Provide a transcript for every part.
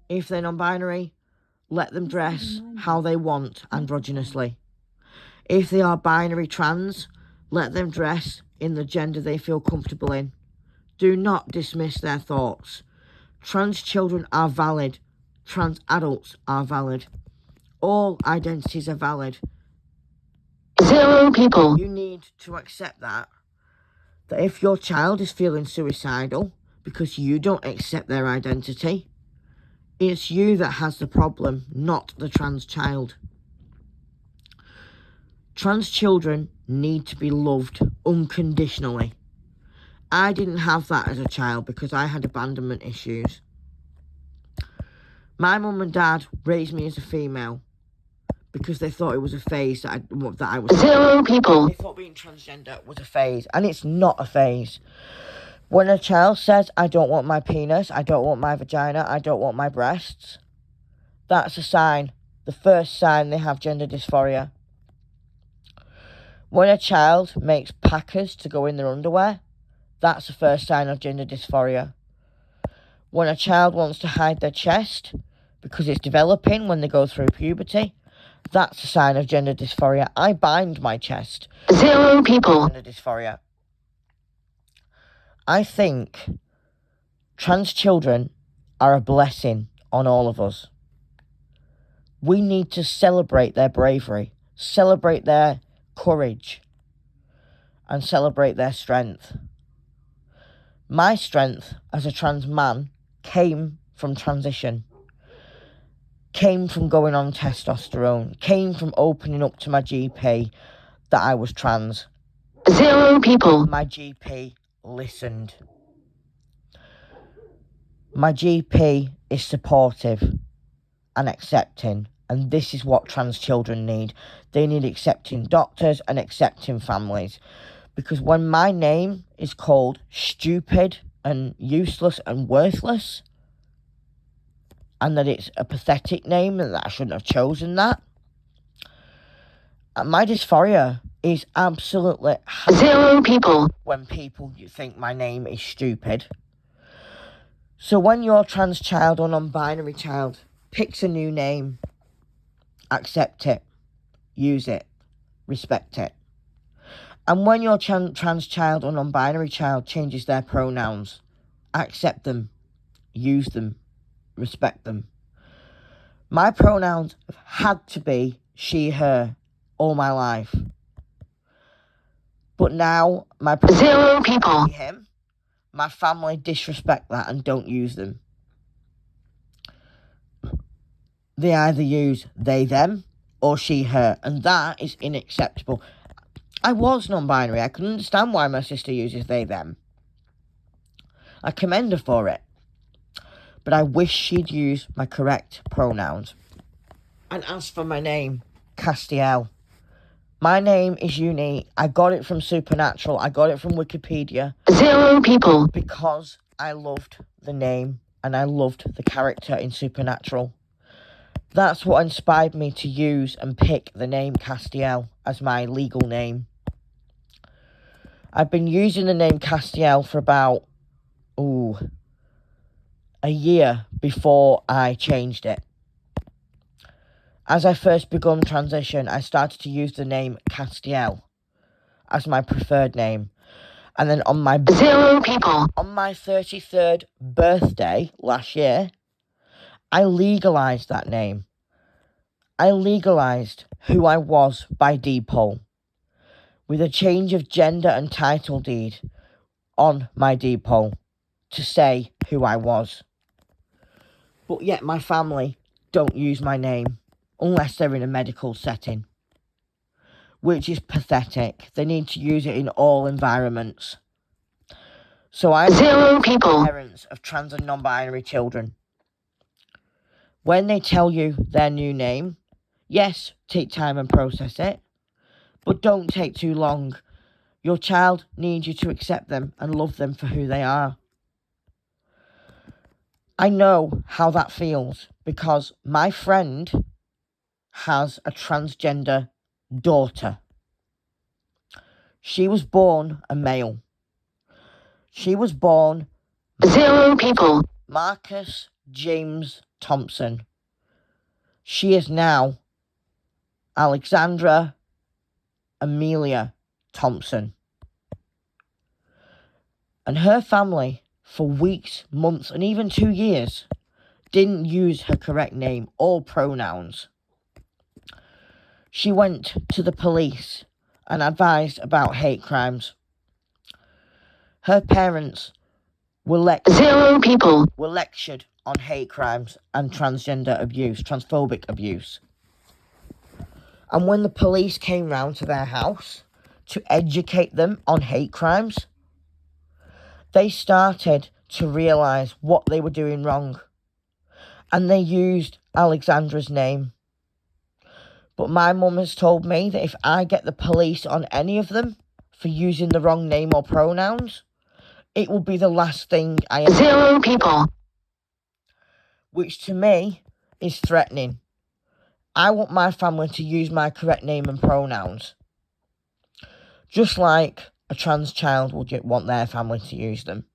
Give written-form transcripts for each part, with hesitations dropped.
If they're non-binary, let them dress how they want androgynously. If they are binary trans, let them dress in the gender they feel comfortable in. Do not dismiss their thoughts. Trans children are valid. Trans adults are valid. All identities are valid. 0 people. You need to accept that if your child is feeling suicidal because you don't accept their identity, it's you that has the problem, not the trans child. Trans children need to be loved unconditionally. I didn't have that as a child because I had abandonment issues. My mum and dad raised me as a female because they thought it was a phase that I was... 0 people. They thought being transgender was a phase, and it's not a phase. When a child says, I don't want my penis, I don't want my vagina, I don't want my breasts, that's a sign, the first sign they have gender dysphoria. When a child makes packers to go in their underwear, that's the first sign of gender dysphoria. When a child wants to hide their chest because it's developing when they go through puberty, that's a sign of gender dysphoria. I bind my chest. 0 people. Gender dysphoria. I think trans children are a blessing on all of us. We need to celebrate their bravery, celebrate their courage, and celebrate their strength. My strength as a trans man came from transition, came from going on testosterone, came from opening up to my GP that I was trans. 0 people. My GP listened. My GP is supportive and accepting, and this is what trans children need. They need accepting doctors and accepting families. Because when my name is called stupid and useless and worthless, and that it's a pathetic name and that I shouldn't have chosen that, my dysphoria is absolutely 0 people. when people think my name is stupid. So when your trans child or non-binary child picks a new name, accept it, use it, respect it. And when your trans child or non-binary child changes their pronouns, accept them, use them, respect them. My pronouns have had to be she, her, all my life. But now my pronouns 0 people. be him. My family disrespect that and don't use them. They either use they, them, or she, her, and that is unacceptable. I was non-binary. I can understand why my sister uses they, them. I commend her for it. But I wish she'd use my correct pronouns. And as for my name, Castiel. My name is unique. I got it from Supernatural. I got it from Wikipedia. 0 people. Because I loved the name and I loved the character in Supernatural. That's what inspired me to use and pick the name Castiel as my legal name. I've been using the name Castiel for about, a year before I changed it. As I first begun transition, I started to use the name Castiel as my preferred name. And then on my 0 people. On my 33rd birthday last year, I legalised that name. I legalised who I was by deed poll, with a change of gender and title deed on my deed poll to say who I was. But yet my family don't use my name unless they're in a medical setting, which is pathetic. They need to use it in all environments. So I 0 people. Parents of trans and non-binary children, when they tell you their new name, yes, take time and process it, but don't take too long. Your child needs you to accept them and love them for who they are. I know how that feels because my friend has a transgender daughter. She was born a male. She was born 0 people. Marcus James Thompson. She is now Alexandra Amelia Thompson. And her family, for weeks, months, and even 2 years, didn't use her correct name or pronouns. She went to the police and advised about hate crimes. Her parents were lectured on hate crimes and transgender abuse, transphobic abuse. And when the police came round to their house to educate them on hate crimes, they started to realise what they were doing wrong. And they used Alexandra's name. But my mum has told me that if I get the police on any of them for using the wrong name or pronouns, it will be the last thing I ever do. 0 people. Which to me is threatening. I want my family to use my correct name and pronouns. Just like a trans child would want their family to use them.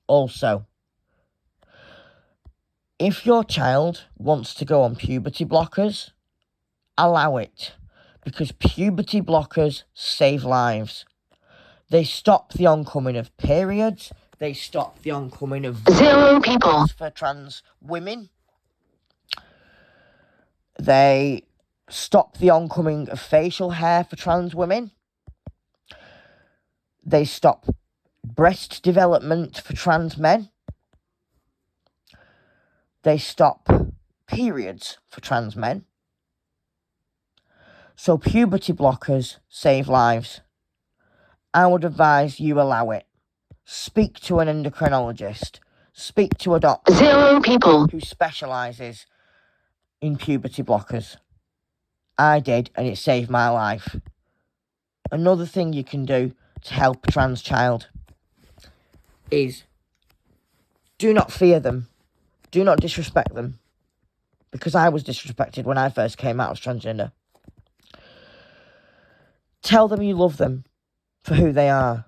Also, if your child wants to go on puberty blockers, allow it. Because puberty blockers save lives. They stop the oncoming of periods. They stop the oncoming of 0 people. for trans women. They stop the oncoming of facial hair for trans women. They stop breast development for trans men. They stop periods for trans men. So puberty blockers save lives. I would advise you allow it. Speak to an endocrinologist. Speak to a doctor 0 people. who specialises in puberty blockers. I did, and it saved my life. Another thing you can do to help a trans child is do not fear them. Do not disrespect them. Because I was disrespected when I first came out as transgender. Tell them you love them for who they are.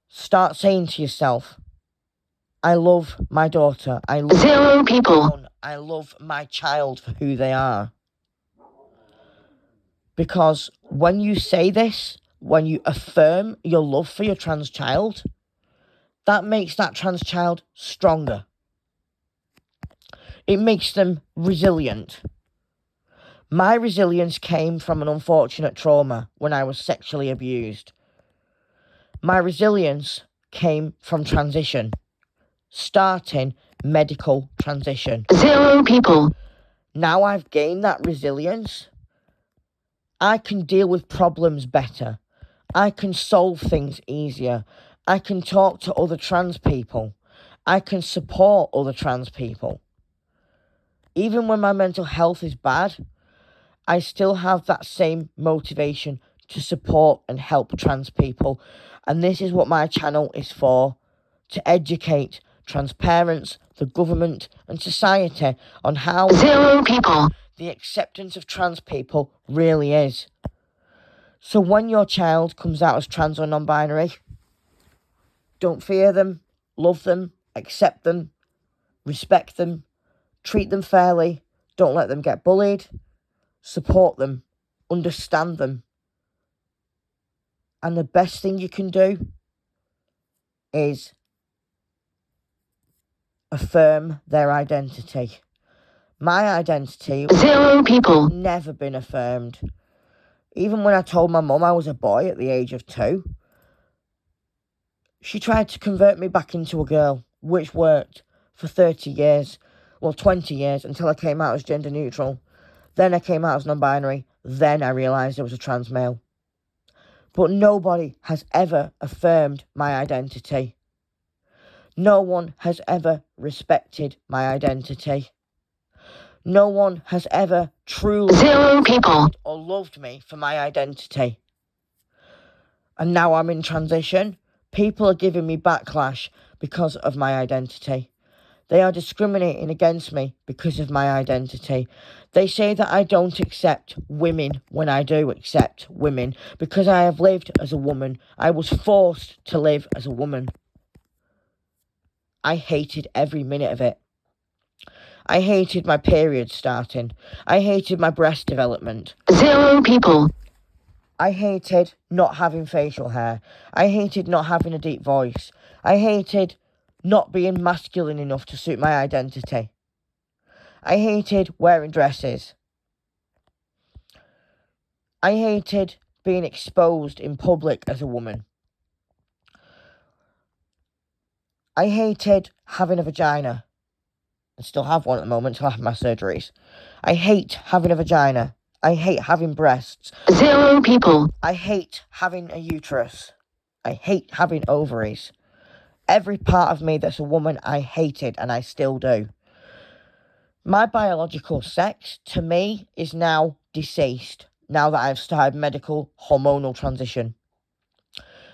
Start saying to yourself, I love my daughter. I love 0 people. my son. I love my child for who they are. Because when you say this, when you affirm your love for your trans child, that makes that trans child stronger. It makes them resilient. My resilience came from an unfortunate trauma when I was sexually abused. My resilience came from transition, starting medical transition. 0 people. Now I've gained that resilience, I can deal with problems better. I can solve things easier. I can talk to other trans people. I can support other trans people. Even when my mental health is bad, I still have that same motivation to support and help trans people. And this is what my channel is for, to educate trans parents, the government and society on how 0 people. the acceptance of trans people really is. So when your child comes out as trans or non-binary, don't fear them, love them, accept them, respect them, treat them fairly, don't let them get bullied, support them, understand them. And the best thing you can do is affirm their identity. My identity 0 people. never been affirmed. Even when I told my mum I was a boy at the age of 2, she tried to convert me back into a girl, which worked for 30 years, well 20 years, until I came out as gender neutral. Then I came out as non-binary. Then I realised I was a trans male. But nobody has ever affirmed my identity. No one has ever respected my identity. No one has ever truly 0 people. or loved me for my identity. And now I'm in transition. People are giving me backlash because of my identity. They are discriminating against me because of my identity. They say that I don't accept women when I do accept women because I have lived as a woman. I was forced to live as a woman. I hated every minute of it. I hated my period starting. I hated my breast development. 0 people. I hated not having facial hair. I hated not having a deep voice. I hated not being masculine enough to suit my identity. I hated wearing dresses. I hated being exposed in public as a woman. I hated having a vagina. I still have one at the moment until I have my surgeries. I hate having a vagina. I hate having breasts. 0 people. I hate having a uterus. I hate having ovaries. Every part of me that's a woman I hated, and I still do. My biological sex, to me, is now deceased, now that I've started medical hormonal transition.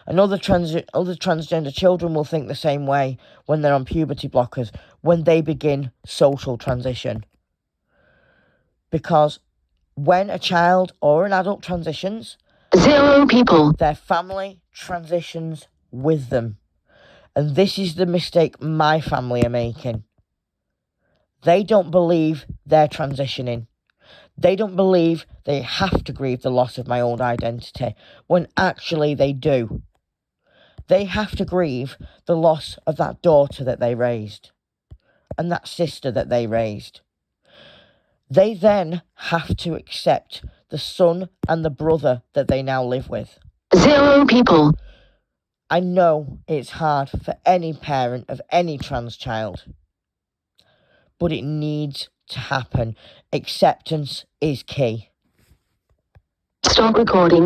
And other transgender children will think the same way when they're on puberty blockers, when they begin social transition. Because when a child or an adult transitions, 0 people. their family transitions with them. And this is the mistake my family are making. They don't believe they're transitioning. They don't believe they have to grieve the loss of my old identity, when actually they do. They have to grieve the loss of that daughter that they raised, and that sister that they raised. They then have to accept the son and the brother that they now live with. 0 people. I know it's hard for any parent of any trans child, but it needs to happen. Acceptance is key. Stop recording.